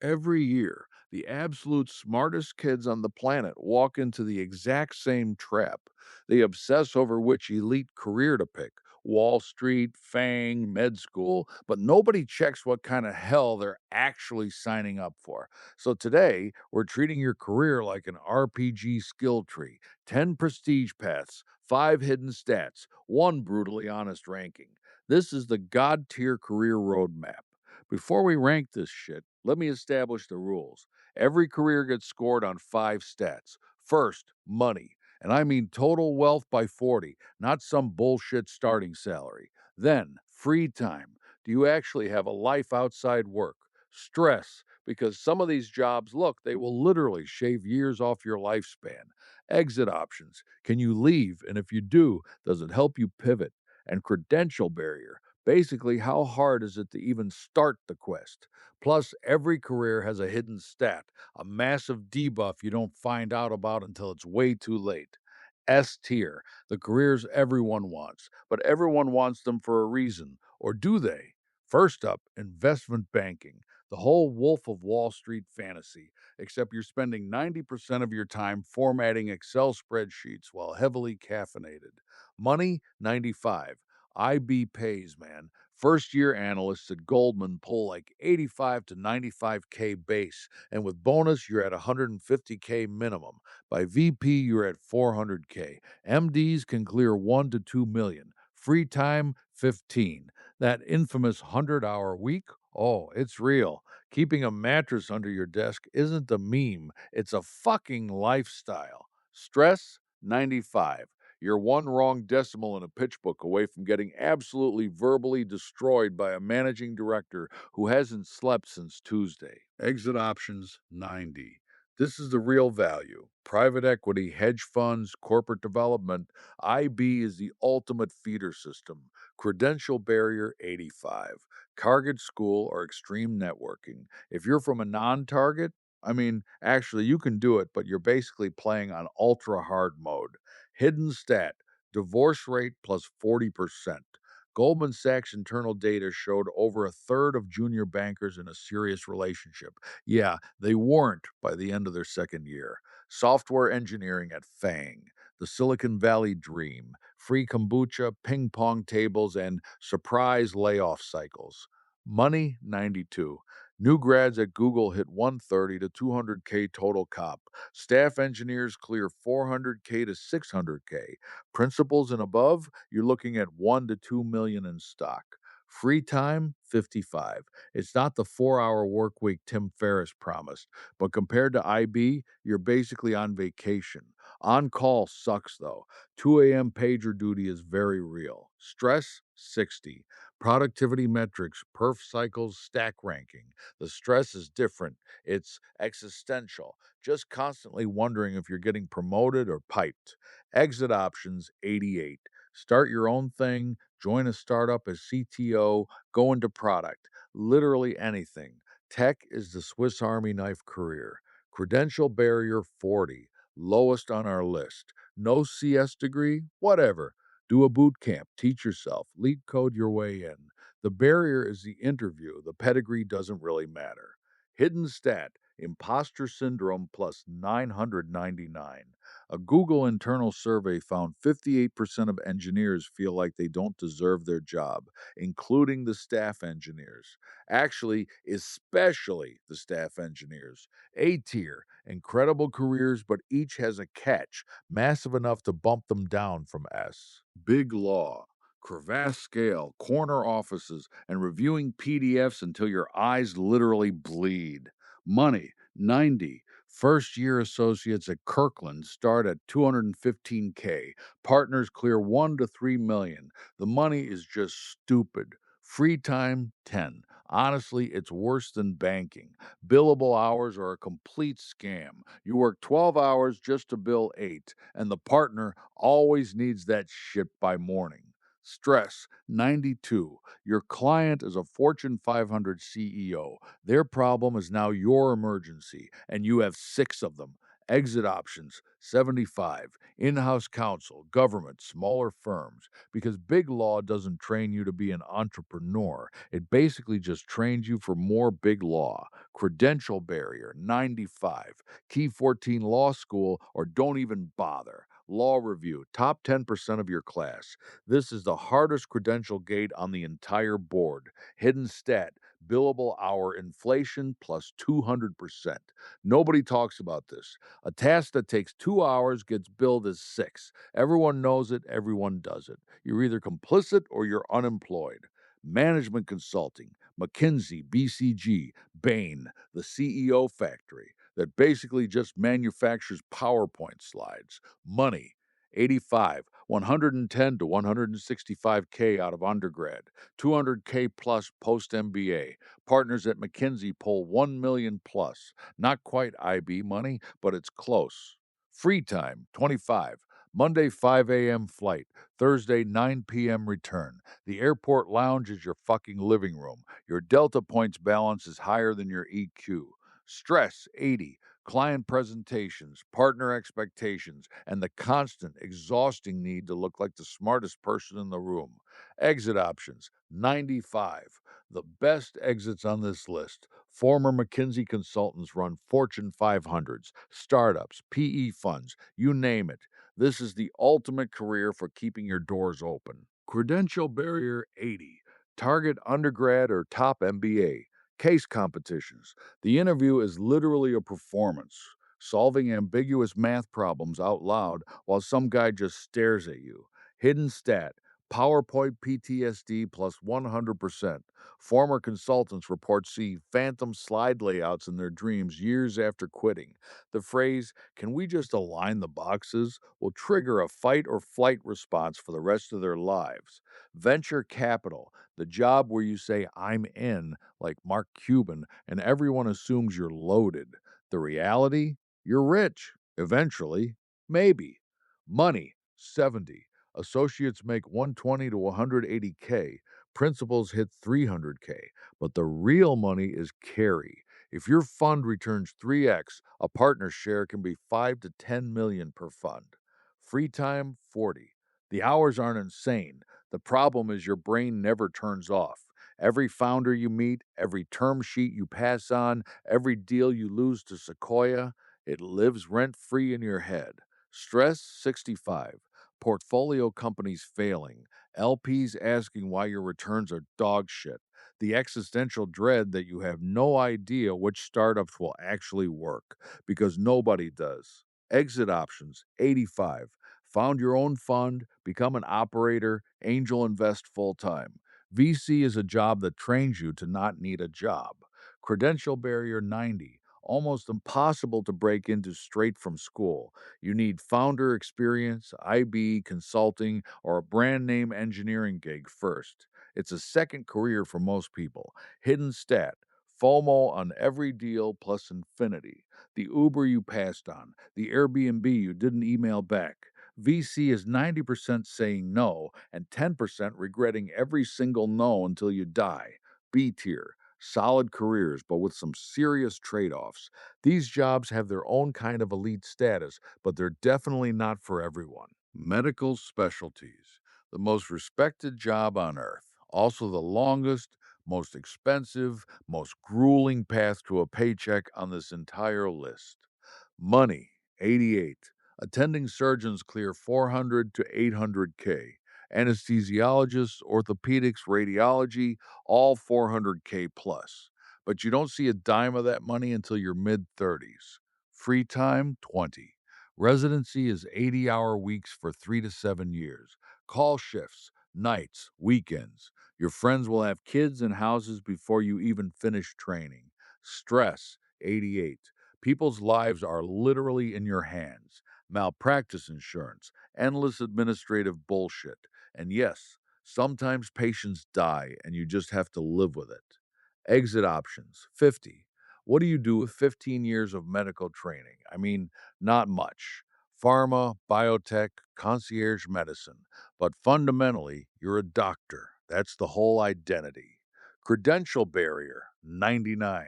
Every year, the absolute smartest kids on the planet walk into the exact same trap. They obsess over which elite career to pick: Wall Street, FAANG, med school, but nobody checks what kind of hell they're actually signing up for. So today, we're treating your career like an RPG skill tree: 10 prestige paths, 5 hidden stats, 1 brutally honest ranking. This is the God tier career roadmap. Before we rank this shit, let me establish the rules. Every career gets scored on 5 stats. First, money. And I mean total wealth by 40, not some bullshit starting salary. Then, free time. Do you actually have a life outside work? Stress, because some of these jobs, look, they will literally shave years off your lifespan. Exit options. Can you leave? And if you do, does it help you pivot? And credential barrier. Basically, how hard is it to even start the quest? Plus, every career has a hidden stat, a massive debuff you don't find out about until it's way too late. S tier, the careers everyone wants, but everyone wants them for a reason. Or do they? First up, investment banking, the whole Wolf of Wall Street fantasy, except you're spending 90% of your time formatting Excel spreadsheets while heavily caffeinated. Money, 95. IB pays, man. First year analysts at Goldman pull like 85 to 95K base, and with bonus, you're at 150K minimum. By VP, you're at 400K. MDs can clear 1 to 2 million. Free time, 15. That infamous 100-hour week? Oh, it's real. Keeping a mattress under your desk isn't a meme, it's a fucking lifestyle. Stress, 95. You're one wrong decimal in a pitch book away from getting absolutely verbally destroyed by a managing director who hasn't slept since Tuesday. Exit options, 90. This is the real value. Private equity, hedge funds, corporate development. IB is the ultimate feeder system. Credential barrier, 85. Target school or extreme networking. If you're from a non target, actually, you can do it, but you're basically playing on ultra hard mode. Hidden stat: divorce rate plus 40%. Goldman Sachs internal data showed over a third of junior bankers in a serious relationship. Yeah, they weren't by the end of their second year. Software engineering at FAANG, the Silicon Valley dream: free kombucha, ping pong tables, and surprise layoff cycles. Money, 92. New grads at Google hit 130 to 200K total comp. Staff engineers clear 400K to 600K. Principals and above, you're looking at 1 to 2 million in stock. Free time, 55. It's not the 4-hour work week Tim Ferriss promised, but compared to IB, you're basically on vacation. On call sucks though. 2 a.m. pager duty is very real. Stress, 60. Productivity metrics, perf cycles, stack ranking. The stress is different. It's existential, just constantly wondering if you're getting promoted or piped. Exit options, 88. Start your own thing, join a startup as CTO, go into product. Literally anything. Tech is the Swiss Army knife career. Credential barrier, 40. Lowest on our list. No CS degree? Whatever. Do a boot camp, teach yourself, leak code your way in. The barrier is the interview. The pedigree doesn't really matter. Hidden stat: imposter syndrome plus 999. A Google internal survey found 58% of engineers feel like they don't deserve their job, including the staff engineers. Actually, especially the staff engineers. A tier, incredible careers, but each has a catch, massive enough to bump them down from S. Big law, crevasse scale, corner offices, and reviewing PDFs until your eyes literally bleed. Money, 90. First year associates at Kirkland start at 215K. Partners clear 1 to 3 million. The money is just stupid. Free time, 10. Honestly, it's worse than banking. Billable hours are a complete scam. You work 12 hours just to bill 8, and the partner always needs that shit by morning. Stress, 92. Your client is a Fortune 500 CEO. Their problem is now your emergency, and you have 6 of them. Exit options 75. In house counsel, government, smaller firms. Because big law doesn't train you to be an entrepreneur, it basically just trains you for more big law. Credential barrier 95. Key 14 law school or don't even bother. Law review, top 10% of your class. This is the hardest credential gate on the entire board. Hidden stat, billable hour inflation plus 200%. Nobody talks about this. A task that takes 2 hours gets billed as six. Everyone knows it, everyone does it. You're either complicit or you're unemployed. Management consulting, McKinsey, BCG, Bain, the CEO factory that basically just manufactures PowerPoint slides. Money, 85, 110 to 165K out of undergrad, 200K plus post MBA. Partners at McKinsey pull 1 million plus. Not quite IB money, but it's close. Free time, 25. Monday 5 a.m. flight, Thursday 9 p.m. return. The airport lounge is your fucking living room. Your Delta points balance is higher than your EQ. Stress, 80. Client presentations, partner expectations, and the constant, exhausting need to look like the smartest person in the room. Exit options, 95. The best exits on this list. Former McKinsey consultants run Fortune 500s, startups, PE funds, you name it. This is the ultimate career for keeping your doors open. Credential barrier 80. Target undergrad or top MBA. Case competitions. The interview is literally a performance, solving ambiguous math problems out loud while some guy just stares at you. Hidden stat. PowerPoint PTSD plus 100%. Former consultants report seeing phantom slide layouts in their dreams years after quitting. The phrase, can we just align the boxes, will trigger a fight or flight response for the rest of their lives. Venture capital, the job where you say, I'm in, like Mark Cuban, and everyone assumes you're loaded. The reality? You're rich. Eventually. Maybe. Money, 70. Associates make 120 to 180K. Principals hit 300K. But the real money is carry. If your fund returns 3x, a partner share can be 5 to 10 million per fund. Free time, 40. The hours aren't insane. The problem is your brain never turns off. Every founder you meet, every term sheet you pass on, every deal you lose to Sequoia, it lives rent free in your head. Stress, 65. Portfolio companies failing, LPs asking why your returns are dog shit, the existential dread that you have no idea which startups will actually work, because nobody does. Exit options 85. Found your own fund, become an operator, angel invest full time. VC is a job that trains you to not need a job. Credential barrier 90. Almost impossible to break into straight from school. You need founder experience, IB, consulting, or a brand name engineering gig first. It's a second career for most people. Hidden stat. FOMO on every deal plus infinity. The Uber you passed on, the Airbnb you didn't email back. VC is 90% saying no and 10% regretting every single no until you die. B tier. Solid careers, but with some serious trade offs. These jobs have their own kind of elite status, but they're definitely not for everyone. Medical specialties, the most respected job on earth, also the longest, most expensive, most grueling path to a paycheck on this entire list. Money, 88. Attending surgeons clear 400 to 800K. Anesthesiologists, orthopedics, radiology, all 400K plus. But you don't see a dime of that money until your mid 30s. Free time, 20. Residency is 80-hour weeks for 3 to 7 years. Call shifts, nights, weekends. Your friends will have kids and houses before you even finish training. Stress, 88. People's lives are literally in your hands. Malpractice insurance, endless administrative bullshit. And yes, sometimes patients die and you just have to live with it. Exit options 50. What do you do with 15 years of medical training? I mean, not much. Pharma, biotech, concierge medicine. But fundamentally, you're a doctor. That's the whole identity. Credential barrier 99.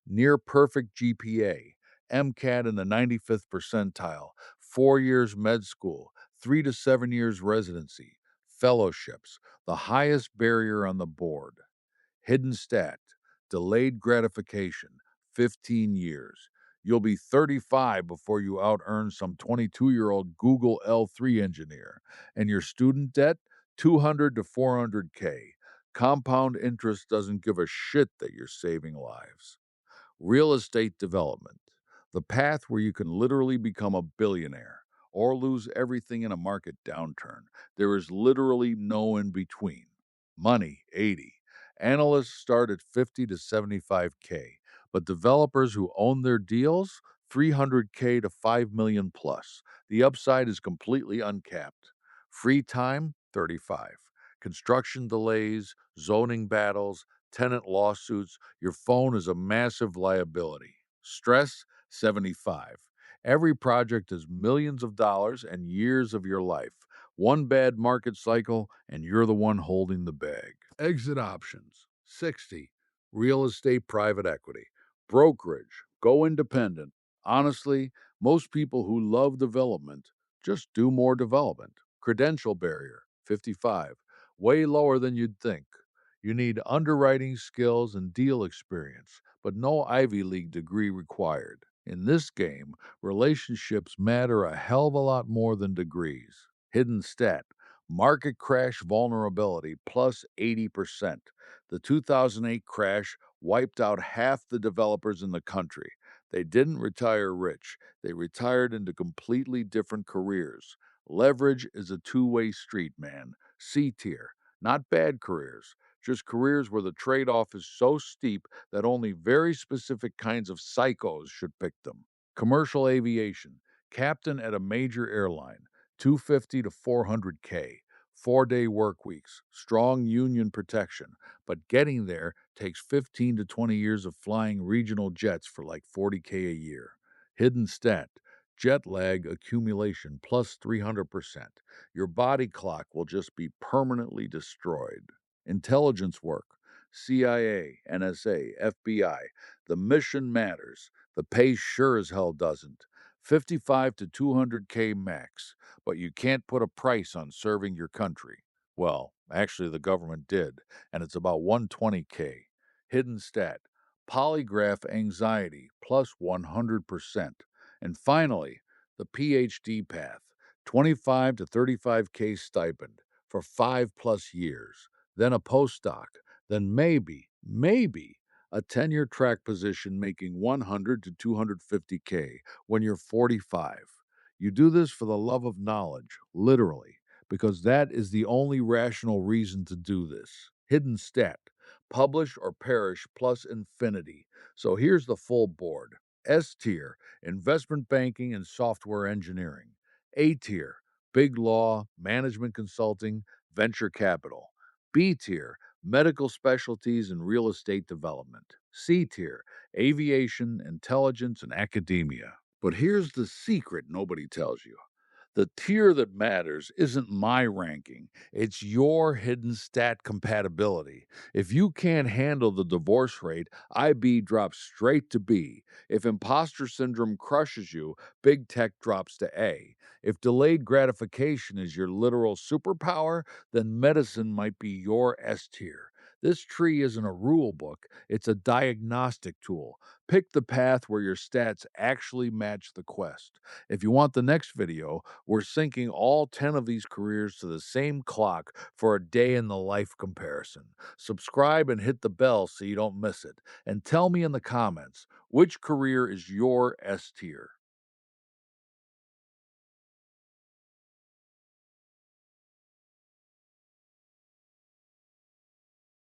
Near perfect GPA. MCAT in the 95th percentile, 4 years med school, 3 to 7 years residency, fellowships, the highest barrier on the board. Hidden stat, delayed gratification, 15 years. You'll be 35 before you out earn some 22-year-old Google L3 engineer. And your student debt, 200 to 400K. Compound interest doesn't give a shit that you're saving lives. Real estate development, the path where you can literally become a billionaire or lose everything in a market downturn. There is literally no in between. Money, 80. Analysts start at 50 to 75K, but developers who own their deals, 300K to 5 million plus. The upside is completely uncapped. Free time, 35. Construction delays, zoning battles, tenant lawsuits, your phone is a massive liability. Stress, 75. Every project is millions of dollars and years of your life. One bad market cycle, and you're the one holding the bag. Exit options, 60. Real estate private equity. Brokerage, go independent. Honestly, most people who love development just do more development. Credential barrier, 55. Way lower than you'd think. You need underwriting skills and deal experience, but no Ivy League degree required. In this game, relationships matter a hell of a lot more than degrees. Hidden stat, market crash vulnerability plus 80%. The 2008 crash wiped out half the developers in the country. They didn't retire rich, they retired into completely different careers. Leverage is a two-way street, man. C tier, not bad careers, just careers where the trade off is so steep that only very specific kinds of psychos should pick them. Commercial aviation, captain at a major airline, 250 to 400K, 4-day work weeks, strong union protection, but getting there takes 15 to 20 years of flying regional jets for like 40K a year. Hidden stat, jet lag accumulation plus 300%. Your body clock will just be permanently destroyed. Intelligence work, CIA, NSA, FBI. The mission matters. The pay sure as hell doesn't. 55 to 200K max, but you can't put a price on serving your country. Well, actually, the government did, and it's about 120K. Hidden stat, polygraph anxiety plus 100%. And finally, the PhD path, 25 to 35K stipend for 5 plus years, then a postdoc, then maybe a tenure track position making 100 to 250K when you're 45. You do this for the love of knowledge, literally, because that is the only rational reason to do this. Hidden stat, publish or perish plus infinity. So here's the full board. S tier, investment banking and software engineering. A tier, big law, management consulting, venture capital. B tier, medical specialties and real estate development. C tier, aviation, intelligence, and academia. But here's the secret nobody tells you. The tier that matters isn't my ranking, it's your hidden stat compatibility. If you can't handle the divorce rate, IB drops straight to B. If imposter syndrome crushes you, big tech drops to A. If delayed gratification is your literal superpower, then medicine might be your S tier. This tree isn't a rule book, it's a diagnostic tool. Pick the path where your stats actually match the quest. If you want the next video, we're syncing all 10 of these careers to the same clock for a day in the life comparison. Subscribe and hit the bell so you don't miss it. And tell me in the comments which career is your S tier.